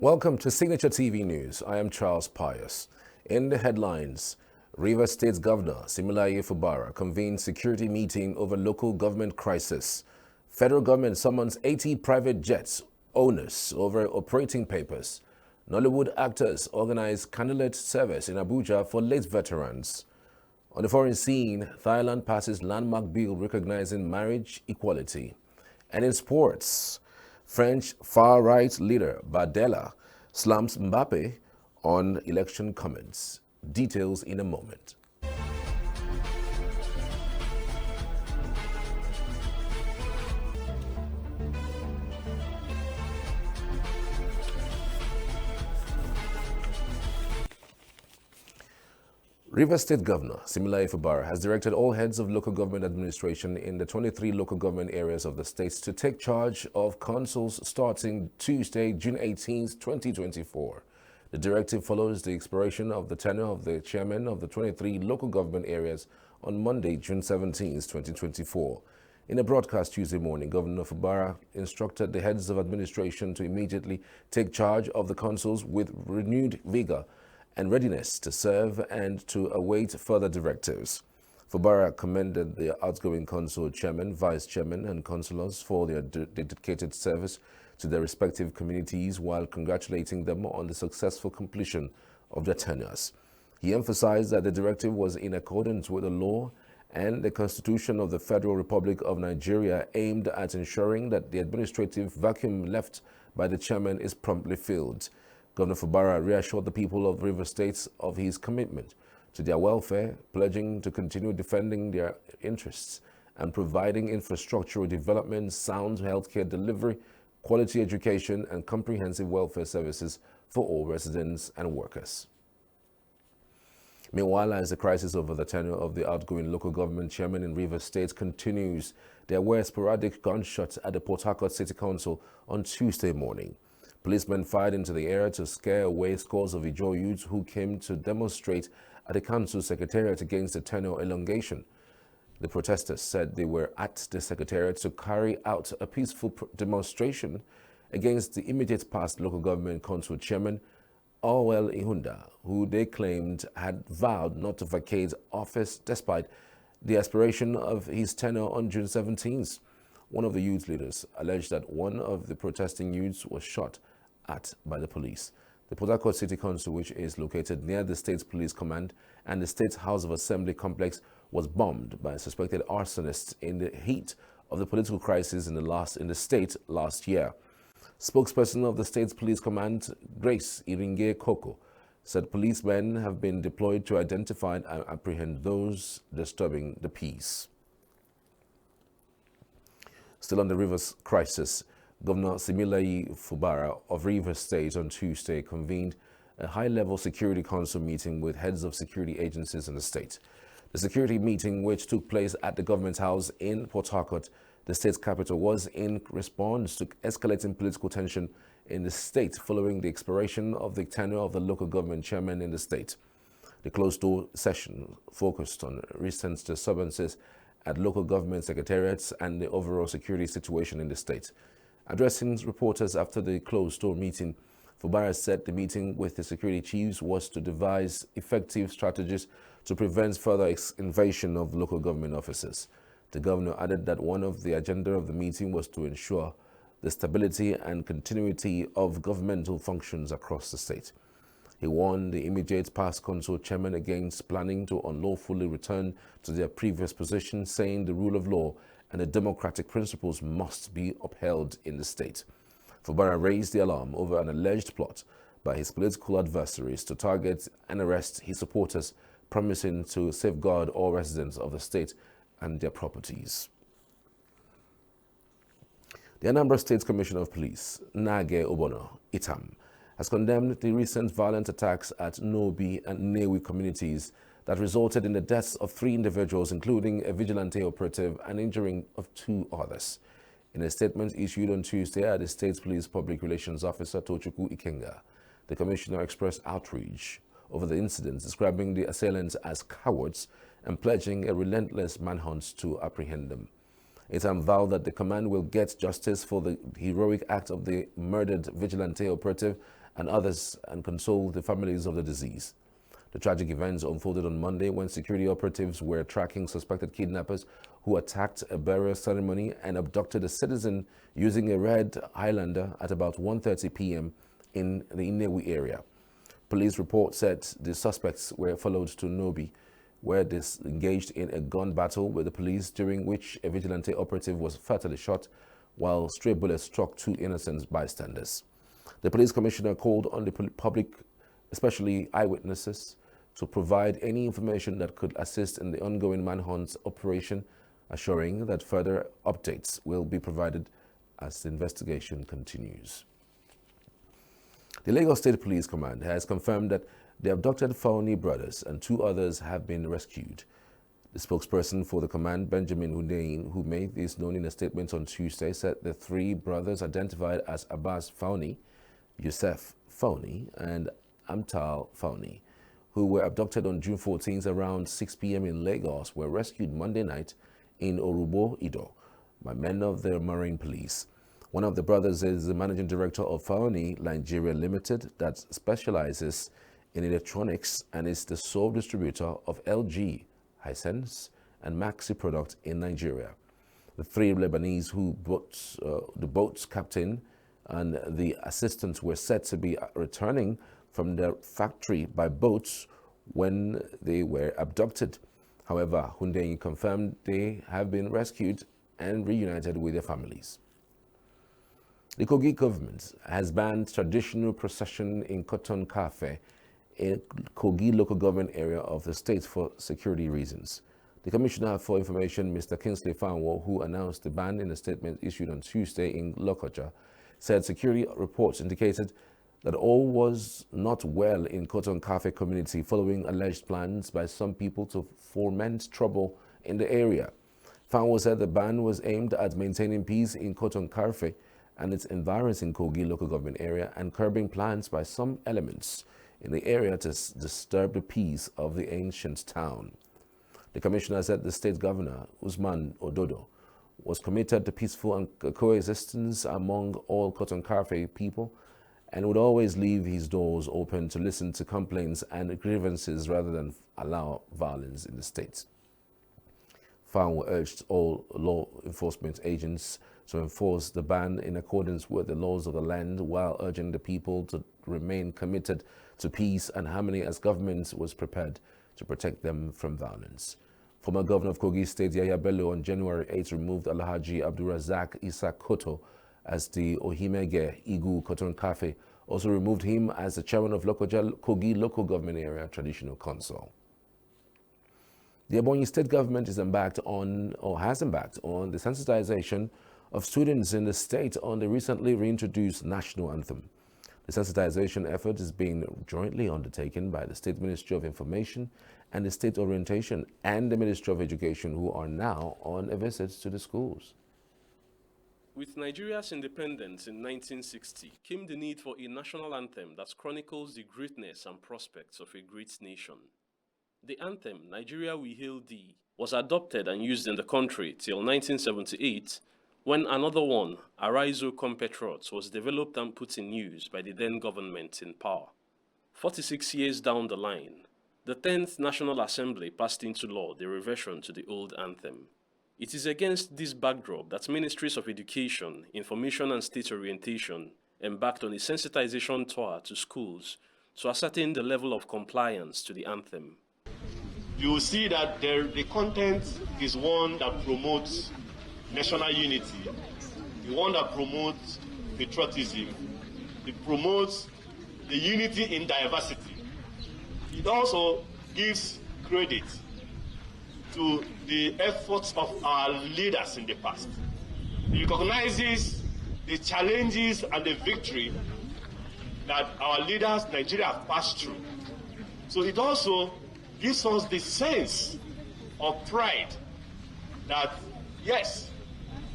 Welcome to Signature TV News. I am Charles Pius. In the headlines, Rivers State's Governor Similaye Fubara convenes security meeting over local government crisis. Federal government summons 80 private jets owners over operating papers. Nollywood actors organize candlelit service in Abuja for late veterans. On the foreign scene, Thailand passes landmark bill recognizing marriage equality. And in sports, French far-right leader Bardella slams Mbappe on election comments. Details in a moment. Rivers State Governor Similaye Fubara has directed all heads of local government administration in the 23 local government areas of the state to take charge of councils starting Tuesday, June 18, 2024. The directive follows the expiration of the tenure of the chairman of the 23 local government areas on Monday, June 17, 2024. In a broadcast Tuesday morning, Governor Fubara instructed the heads of administration to immediately take charge of the councils with renewed vigor and readiness to serve and to await further directives. Fubara commended the outgoing council chairman, vice chairman, and councillors for their dedicated service to their respective communities while congratulating them on the successful completion of their tenures. He emphasized that the directive was in accordance with the law and the Constitution of the Federal Republic of Nigeria, aimed at ensuring that the administrative vacuum left by the chairman is promptly filled. Governor Fubara reassured the people of Rivers State of his commitment to their welfare, pledging to continue defending their interests and providing infrastructural development, sound healthcare delivery, quality education, and comprehensive welfare services for all residents and workers. Meanwhile, as the crisis over the tenure of the outgoing local government chairman in Rivers State continues, there were sporadic gunshots at the Port Harcourt City Council on Tuesday morning. Policemen fired into the air to scare away scores of Ijaw youths who came to demonstrate at the council secretariat against the tenure elongation. The protesters said they were at the secretariat to carry out a peaceful demonstration against the immediate past local government council chairman, Orwell Ihunda, who they claimed had vowed not to vacate office despite the expiration of his tenure on June 17th. One of the youth leaders alleged that one of the protesting youths was shot at by the police. The Port Harcourt City Council, which is located near the State's Police Command and the State's House of Assembly complex, was bombed by suspected arsonists in the heat of the political crisis in the state last year. Spokesperson of the State's Police Command, Grace Iringe Koko, said policemen have been deployed to identify and apprehend those disturbing the peace. Still on the Rivers crisis, Governor Similaye Fubara of Rivers State on Tuesday convened a high-level Security Council meeting with heads of security agencies in the state. The security meeting, which took place at the Government House in Port Harcourt, the state's capital, was in response to escalating political tension in the state following the expiration of the tenure of the local government chairman in the state. The closed-door session focused on recent disturbances at local government secretariats and the overall security situation in the state. Addressing reporters after the closed-door meeting, Fubara said the meeting with the security chiefs was to devise effective strategies to prevent further invasion of local government offices. The governor added that one of the agenda of the meeting was to ensure the stability and continuity of governmental functions across the state. He warned the immediate past council chairman against planning to unlawfully return to their previous position, saying the rule of law and the democratic principles must be upheld in the state. Fubara raised the alarm over an alleged plot by his political adversaries to target and arrest his supporters, promising to safeguard all residents of the state and their properties. The Anambra State Commissioner of Police, Nage Obono Itam, has condemned the recent violent attacks at Nobi and Newi communities that resulted in the deaths of 3 individuals, including a vigilante operative, and injuring of 2 others. In a statement issued on Tuesday at the State's Police Public Relations Officer Tochukwu Ikenga, the commissioner expressed outrage over the incidents, describing the assailants as cowards and pledging a relentless manhunt to apprehend them. Itam vowed that the command will get justice for the heroic act of the murdered vigilante operative and others and consoled the families of the deceased. The tragic events unfolded on Monday when security operatives were tracking suspected kidnappers who attacked a burial ceremony and abducted a citizen using a red Highlander at about 1:30 p.m. in the Inewi area. Police report said the suspects were followed to Nobi, where they engaged in a gun battle with the police, during which a vigilante operative was fatally shot, while stray bullets struck two innocent bystanders. The police commissioner called on the public, especially eyewitnesses, to provide any information that could assist in the ongoing manhunt operation, assuring that further updates will be provided as the investigation continues. The Lagos State Police Command has confirmed that the abducted Fauni brothers and two others have been rescued. The spokesperson for the command, Benjamin Hundeyin, who made this known in a statement on Tuesday, said the three brothers identified as Abbas Fauni, Youssef Fauni, and Amtal Fauni, who were abducted on June 14th around 6 p.m. in Lagos, were rescued Monday night in Orubo, Ido, by men of the Marine Police. One of the brothers is the managing director of Fauni Nigeria Limited that specializes in electronics and is the sole distributor of LG, Hisense, and Maxi products in Nigeria. The three Lebanese the boat's captain and the assistant were said to be returning from their factory by boats when they were abducted. However, Hundeyin confirmed they have been rescued and reunited with their families. The Kogi government has banned traditional procession in Cotton Cafe, a Kogi local government area of the state, for security reasons. The Commissioner for Information, Mr. Kingsley Fanwo, who announced the ban in a statement issued on Tuesday in Lokoja, said security reports indicated that all was not well in Cotton Cafe community following alleged plans by some people to foment trouble in the area. Fanwo said the ban was aimed at maintaining peace in Cotton Cafe and its environs in Kogi local government area and curbing plans by some elements in the area to disturb the peace of the ancient town. The commissioner said the state governor, Usman Ododo, was committed to peaceful and coexistence among all Cotton Cafe people and would always leave his doors open to listen to complaints and grievances rather than allow violence in the state. Fanwo urged all law enforcement agents to enforce the ban in accordance with the laws of the land, while urging the people to remain committed to peace and harmony as government was prepared to protect them from violence. Former Governor of Kogi State, Yahya Bello, on January 8 removed Alhaji Abdulrazak Isa Koto as the Ohimege Igu Cotton Cafe, also removed him as the chairman of Lokoja Kogi Local Government Area Traditional Council. The Ebonyi State government has embarked on the sensitization of students in the state on the recently reintroduced national anthem. The sensitization effort is being jointly undertaken by the State Ministry of Information and the State Orientation and the Ministry of Education, who are now on a visit to the schools. With Nigeria's independence in 1960 came the need for a national anthem that chronicles the greatness and prospects of a great nation. The anthem, Nigeria We Hail Thee, was adopted and used in the country till 1978, when another one, Arise O Compatriots, was developed and put in use by the then government in power. 46 years down the line, the 10th National Assembly passed into law the reversion to the old anthem. It is against this backdrop that Ministries of Education, Information and State Orientation embarked on a sensitization tour to schools to ascertain the level of compliance to the anthem. You will see that the content is one that promotes national unity, the one that promotes patriotism, it promotes the unity in diversity. It also gives credit to the efforts of our leaders in the past. It recognizes the challenges and the victory that our leaders, Nigeria, have passed through. So it also gives us the sense of pride that, yes,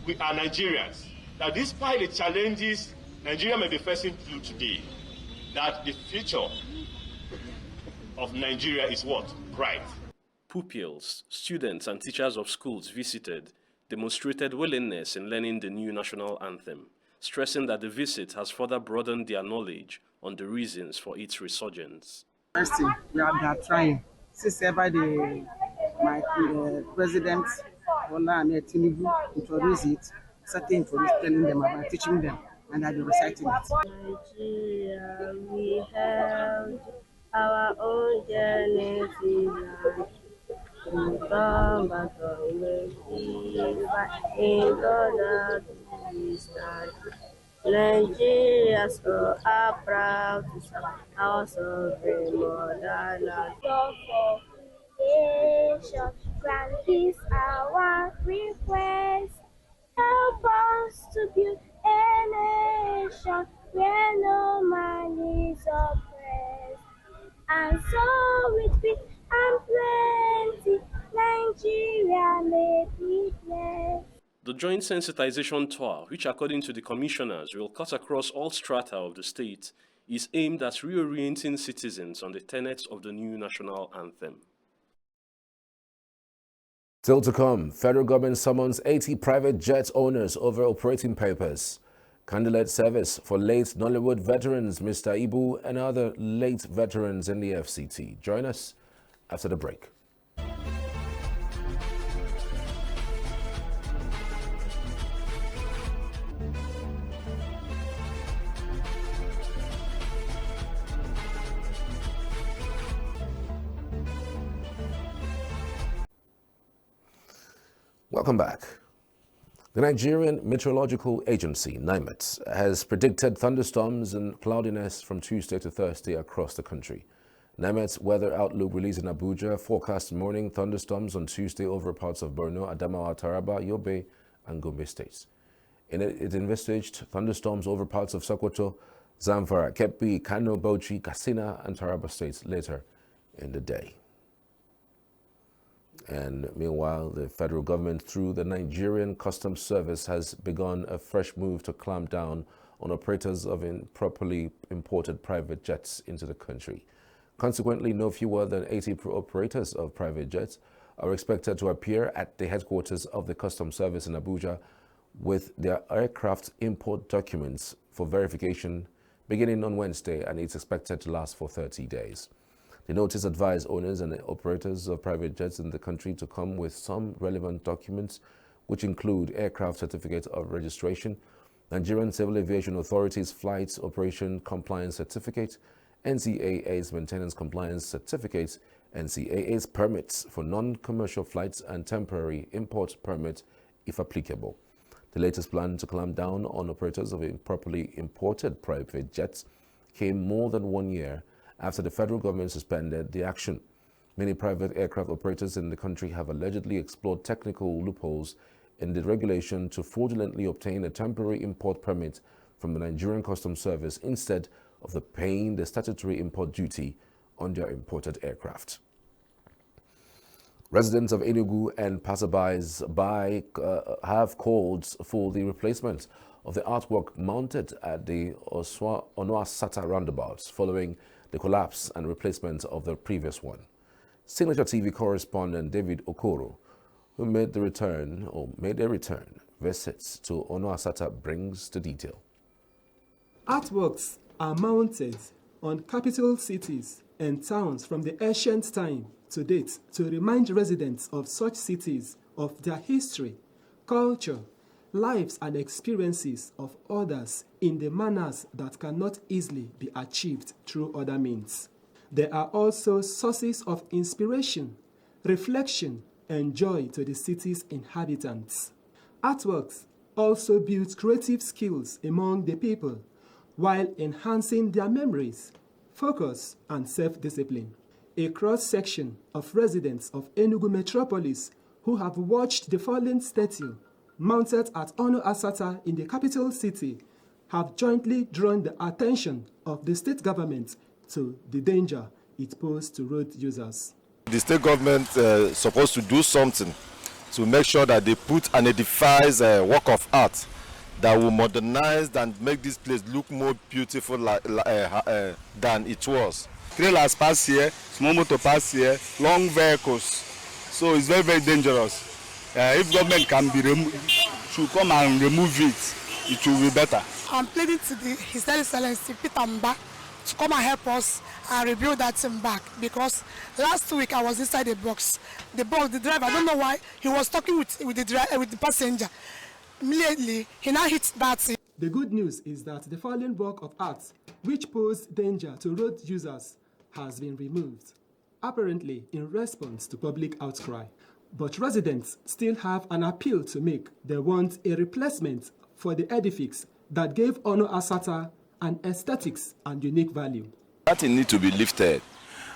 we are Nigerians, that despite the challenges Nigeria may be facing through today, that the future of Nigeria is what? Bright. Pupils, students, and teachers of schools visited demonstrated willingness in learning the new national anthem, stressing that the visit has further broadened their knowledge on the reasons for its resurgence. First thing, we are trying. Since ever my president, Tinubu, introduced it, certain information telling them about teaching them, and I've been reciting it. Nigeria, we held our own genesis land. To come back on the field, in order to stand. Nigerians are proud to serve our sovereign motherland. For nation, grant this our request. Help us to build a nation where no man is oppressed. And so with peace and plenty, Nigeria may be blessed. The joint sensitization tour, which according to the commissioners will cut across all strata of the state, is aimed at reorienting citizens on the tenets of the new national anthem. Still to come, federal government summons 80 private jet owners over operating papers. Candlelit service for late Nollywood veterans Mr. Ibu and other late veterans in the FCT. Join us after the break. Welcome back. The Nigerian Meteorological Agency, NIMET, has predicted thunderstorms and cloudiness from Tuesday to Thursday across the country. NIMET's weather outlook released in Abuja forecast morning thunderstorms on Tuesday over parts of Borno, Adamawa, Taraba, Yobe, and Gombe states. In it envisaged thunderstorms over parts of Sokoto, Zamfara, Kebbi, Kano, Bauchi, Katsina, and Taraba states later in the day. And meanwhile, the federal government, through the Nigerian Customs Service, has begun a fresh move to clamp down on operators of improperly imported private jets into the country. Consequently, no fewer than 80 operators of private jets are expected to appear at the headquarters of the Customs Service in Abuja with their aircraft import documents for verification beginning on Wednesday, and it's expected to last for 30 days. The notice advised owners and operators of private jets in the country to come with some relevant documents, which include aircraft certificate of registration, Nigerian Civil Aviation Authority's Flight Operation Compliance Certificate, NCAA's Maintenance Compliance Certificate, NCAA's permits for non-commercial flights, and temporary import permit if applicable. The latest plan to clamp down on operators of improperly imported private jets came more than 1 year after the federal government suspended the action. Many private aircraft operators in the country have allegedly explored technical loopholes in the regulation to fraudulently obtain a temporary import permit from the Nigerian Customs Service instead of paying the statutory import duty on their imported aircraft. Residents of Enugu and passerbys have called for the replacement of the artwork mounted at the Onuasata roundabouts following the collapse and replacement of the previous one. Signature TV correspondent David Okoro, who made a return visits to Onuasata, brings the detail. Artworks are mounted on capital cities and towns from the ancient time to date to remind residents of such cities of their history, culture, lives and experiences of others in the manners that cannot easily be achieved through other means. There are also sources of inspiration, reflection, and joy to the city's inhabitants. Artworks also build creative skills among the people while enhancing their memories, focus, and self-discipline. A cross-section of residents of Enugu metropolis who have watched the fallen statue mounted at Onuasata in the capital city have jointly drawn the attention of the state government to the danger it poses to road users. The state government is supposed to do something to make sure that they put and edifies a work of art that will modernize and make this place look more beautiful than it was. Trailers pass here, small motor pass here, long vehicles. So it's very, very dangerous. If government can should come and remove it, it will be better. I'm pleading to His Excellency Peter Mba to come and help us and rebuild that thing back, because last week I was inside the box. The driver, I don't know why, he was talking with the passenger. Immediately, he now hit that thing. The good news is that the fallen block of art, which posed danger to road users, has been removed, apparently in response to public outcry. But residents still have an appeal to make. They want a replacement for the edifice that gave Ono Asata an aesthetics and unique value. That thing needs to be lifted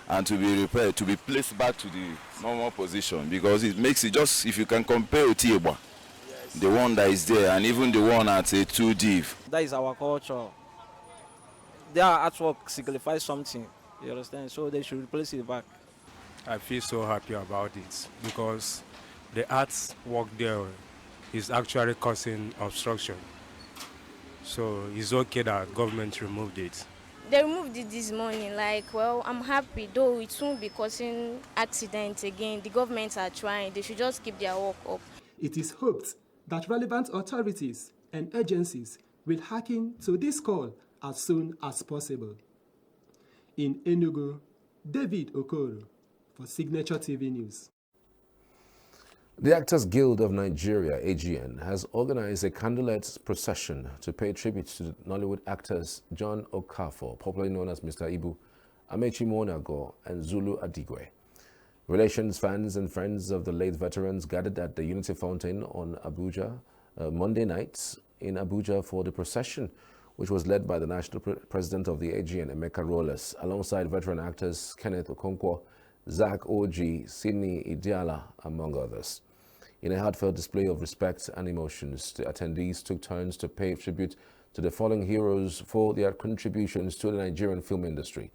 and to be repaired, to be placed back to the normal position, because it makes it just, if you can compare Otieba, the one that is there, and even the one at a 2D. That is our culture. Their artwork signifies something, you understand? So they should replace it back. I feel so happy about it because the artwork there is actually causing obstruction. So it's okay that government removed it. They removed it this morning. Well, I'm happy, though it won't be causing accidents again. The governments are trying. They should just keep their work up. It is hoped that relevant authorities and agencies will hearken to this call as soon as possible. In Enugu, David Okoro for Signature TV News. The Actors Guild of Nigeria, AGN, has organized a candlelit procession to pay tribute to Nollywood actors John Okafor, popularly known as Mr. Ibu, Amechi Monago, and Zulu Adigwe. Relations, fans, and friends of the late veterans gathered at the Unity Fountain on Abuja Monday night in Abuja for the procession, which was led by the national president of the AGN, Emeka Rollas, alongside veteran actors Kenneth Okonkwo, Zach Oji, Sidney Idiala, among others. In a heartfelt display of respect and emotions, the attendees took turns to pay tribute to the fallen heroes for their contributions to the Nigerian film industry.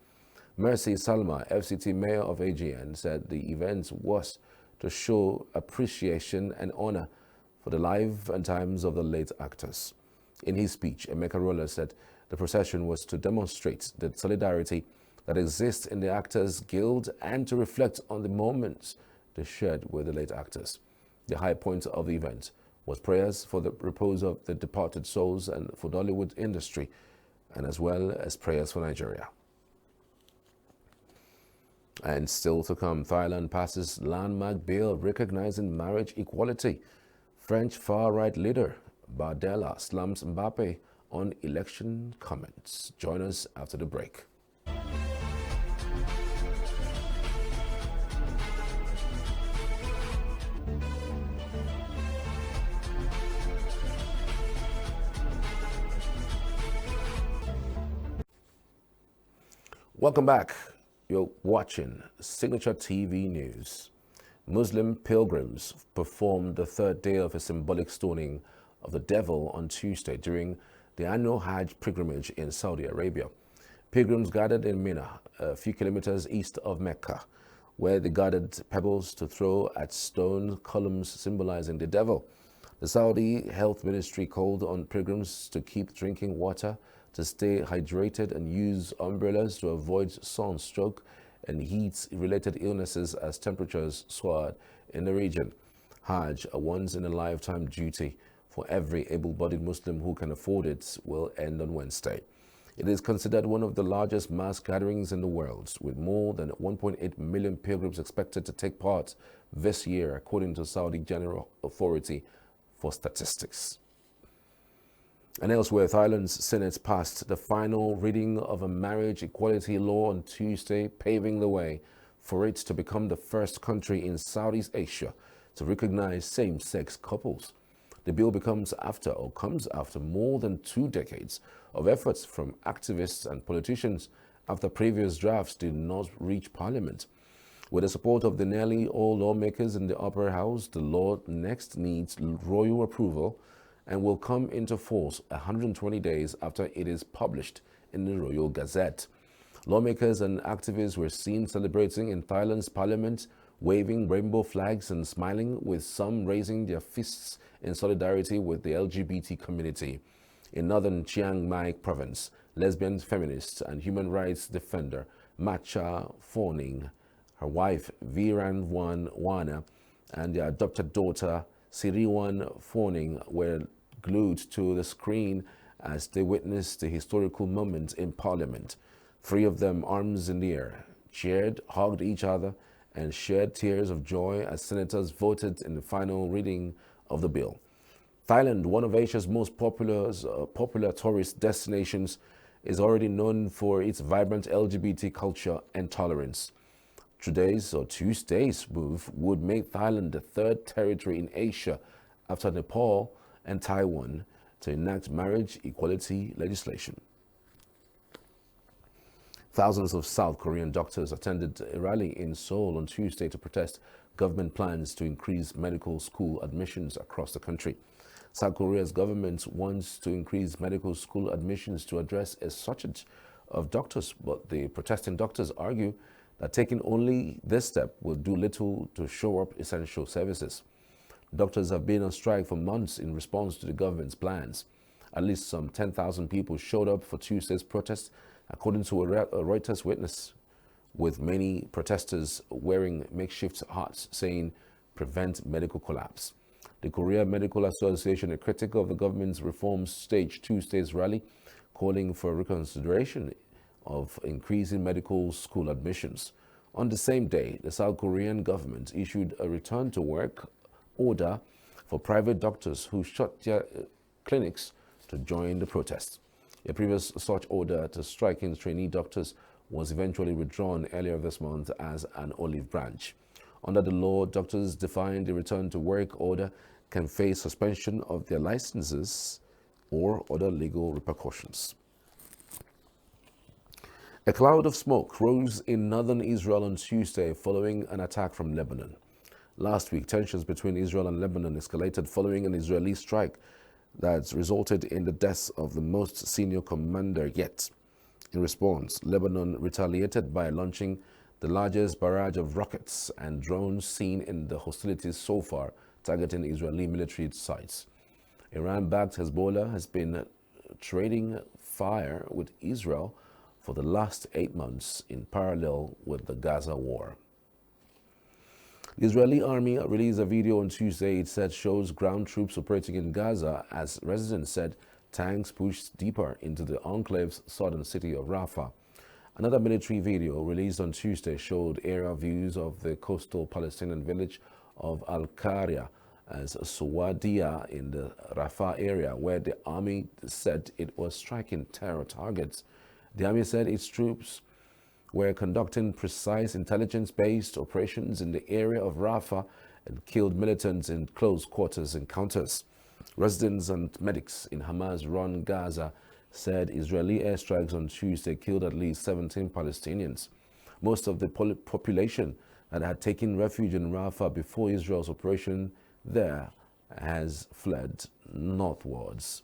Mercy Salma, FCT mayor of AGN, said the event was to show appreciation and honor for the life and times of the late actors. In his speech, Emeka Rollas said the procession was to demonstrate the solidarity that exists in the Actors Guild and to reflect on the moments they shared with the late actors. The high point of the event was prayers for the repose of the departed souls and for the Hollywood industry, and as well as prayers for Nigeria. And still to come, Thailand passes landmark bill recognizing marriage equality. French far-right leader Bardella slams Mbappe on election comments. Join us after the break. Welcome back. You're watching Signature TV News. Muslim pilgrims performed the third day of a symbolic stoning of the devil on Tuesday during the annual Hajj pilgrimage in Saudi Arabia. Pilgrims gathered in Mina, a few kilometers east of Mecca, where they gathered pebbles to throw at stone columns symbolizing the devil. The Saudi Health Ministry called on pilgrims to keep drinking water, to stay hydrated, and use umbrellas to avoid sunstroke and heat-related illnesses as temperatures soared in the region. Hajj, a once-in-a-lifetime duty for every able-bodied Muslim who can afford it, will end on Wednesday. It is considered one of the largest mass gatherings in the world, with more than 1.8 million pilgrims expected to take part this year, according to Saudi General Authority for Statistics. And elsewhere, Thailand's Senate passed the final reading of a marriage equality law on Tuesday, paving the way for it to become the first country in Southeast Asia to recognize same-sex couples. The bill comes after more than 2 decades of efforts from activists and politicians after previous drafts did not reach Parliament. With the support of the nearly all lawmakers in the upper house, the law next needs royal approval and will come into force 120 days after it is published in the Royal Gazette. Lawmakers and activists were seen celebrating in Thailand's parliament, waving rainbow flags and smiling, with some raising their fists in solidarity with the LGBT community. In northern Chiang Mai province, lesbian feminist and human rights defender Macha Phoning, her wife Viran Wana, and their adopted daughter Siriwan Phoning were glued to the screen as they witnessed the historical moment in Parliament. Three of them, arms in the air, cheered, hugged each other, and shed tears of joy as senators voted in the final reading of the bill. Thailand, one of Asia's most popular tourist destinations, is already known for its vibrant LGBT culture and tolerance. Tuesday's move would make Thailand the third territory in Asia after Nepal and Taiwan to enact marriage equality legislation. Thousands of South Korean doctors attended a rally in Seoul on Tuesday to protest government plans to increase medical school admissions across the country. South Korea's government wants to increase medical school admissions to address a shortage of doctors, but the protesting doctors argue that taking only this step will do little to shore up essential services. Doctors have been on strike for months in response to the government's plans. At least some 10,000 people showed up for Tuesday's protest, according to a Reuters witness, with many protesters wearing makeshift hats saying, "Prevent medical collapse." The Korea Medical Association, a critic of the government's reforms, staged Tuesday's rally, calling for reconsideration of increasing medical school admissions. On the same day, the South Korean government issued a return-to-work order for private doctors who shut their clinics to join the protest. A previous such order to striking trainee doctors was eventually withdrawn earlier this month as an olive branch. Under the law, doctors defying the return-to-work order can face suspension of their licenses or other legal repercussions. A cloud of smoke rose in northern Israel on Tuesday following an attack from Lebanon. Last week, tensions between Israel and Lebanon escalated following an Israeli strike that resulted in the deaths of the most senior commander yet. In response, Lebanon retaliated by launching the largest barrage of rockets and drones seen in the hostilities so far, targeting Israeli military sites. Iran-backed Hezbollah has been trading fire with Israel for the last 8 months in parallel with the Gaza war. The Israeli army released a video on Tuesday it said shows ground troops operating in Gaza as residents said tanks pushed deeper into the enclave's southern city of Rafah. Another military video released on Tuesday showed aerial views of the coastal Palestinian village of Al-Qaria as Suwadia in the Rafah area, where the army said it was striking terror targets. The army said its troops were conducting precise intelligence-based operations in the area of Rafah and killed militants in close-quarters encounters. Residents and medics in Hamas-run Gaza said Israeli airstrikes on Tuesday killed at least 17 Palestinians. Most of the population that had taken refuge in Rafah before Israel's operation there has fled northwards.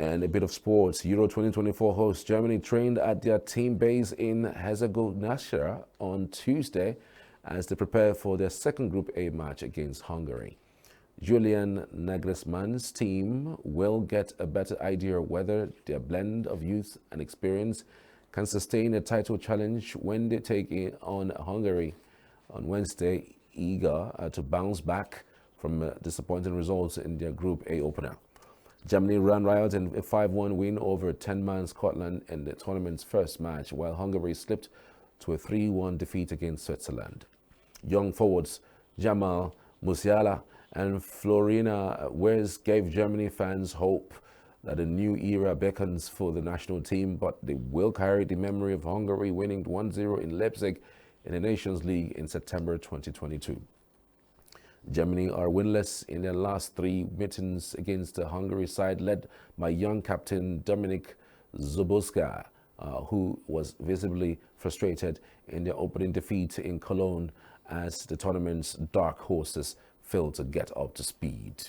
And a bit of sports. Euro 2024 host Germany trained at their team base in Herzegovina on Tuesday as they prepare for their second Group A match against Hungary. Julian Nagelsmann's team will get a better idea of whether their blend of youth and experience can sustain a title challenge when they take on Hungary on Wednesday, eager to bounce back from disappointing results in their Group A opener. Germany ran riot in a 5-1 win over 10-man Scotland in the tournament's first match, while Hungary slipped to a 3-1 defeat against Switzerland. Young forwards Jamal Musiala and Florina Wirtz gave Germany fans hope that a new era beckons for the national team, but they will carry the memory of Hungary winning 1-0 in Leipzig in the Nations League in September 2022. Germany are winless in their last 3 meetings against the Hungary side led by young captain Dominik Szoboszlai, who was visibly frustrated in their opening defeat in Cologne as the tournament's dark horses failed to get up to speed.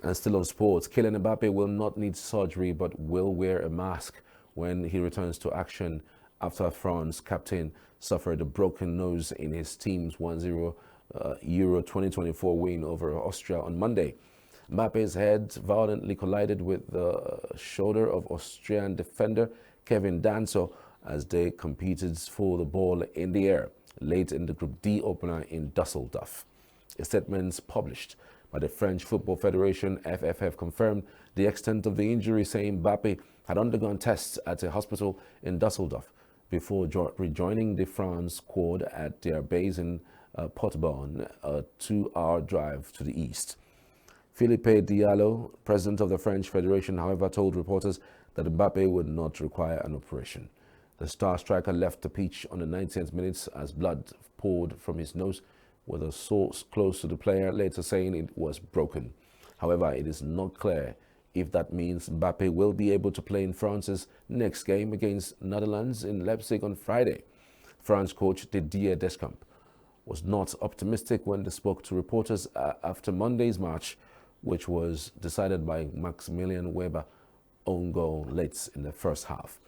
And still on sports, Kylian Mbappe will not need surgery but will wear a mask when he returns to action after France captain suffered a broken nose in his team's 1-0 Euro 2024 win over Austria on Monday. Mbappe's head violently collided with the shoulder of Austrian defender Kevin Danso as they competed for the ball in the air late in the Group D opener in Dusseldorf. A statement published by the French Football Federation FFF confirmed the extent of the injury, saying Mbappe had undergone tests at a hospital in Dusseldorf before rejoining the France squad at their base in Portbonne, a 2-hour drive to the east. Philippe Diallo, president of the French Federation, however, told reporters that Mbappe would not require an operation. The star striker left the pitch on the 90th minute as blood poured from his nose, with a source close to the player later saying it was broken. However, it is not clear if that means Mbappe will be able to play in France's next game against Netherlands in Leipzig on Friday. France coach Didier Deschamps was not optimistic when they spoke to reporters after Monday's match, which was decided by Maximilian Weber own goal late in the first half.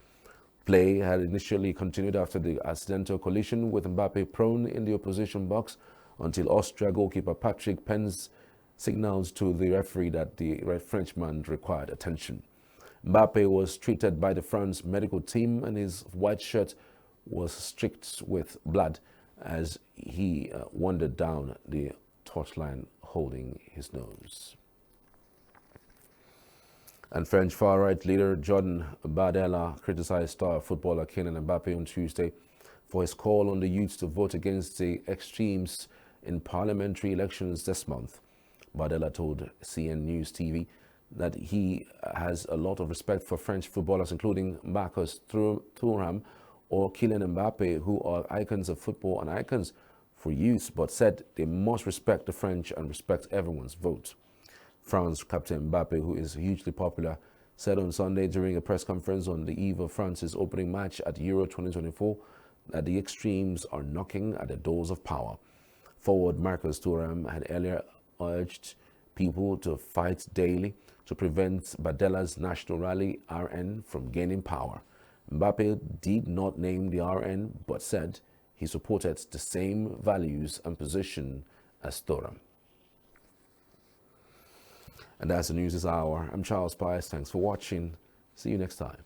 Play had initially continued after the accidental collision with Mbappe prone in the opposition box until Austria goalkeeper Patrick Pence signals to the referee that the Frenchman required attention. Mbappe was treated by the France medical team and his white shirt was streaked with blood as he wandered down the touchline holding his nose. And French far-right leader Jordan Bardella criticized star footballer Kylian Mbappe on Tuesday for his call on the youth to vote against the extremes in parliamentary elections this month. Bardella told CN News TV that he has a lot of respect for French footballers, including Marcus Thuram or Kylian Mbappe, who are icons of football and icons for youth, but said they must respect the French and respect everyone's vote. France captain Mbappe, who is hugely popular, said on Sunday during a press conference on the eve of France's opening match at Euro 2024 that the extremes are knocking at the doors of power. Forward Marcus Thuram had earlier urged people to fight daily to prevent Bardella's National Rally RN from gaining power. Mbappe did not name the RN, but said he supported the same values and position as Thuram. And that's the news this hour. I'm Charles Pius. Thanks for watching. See you next time.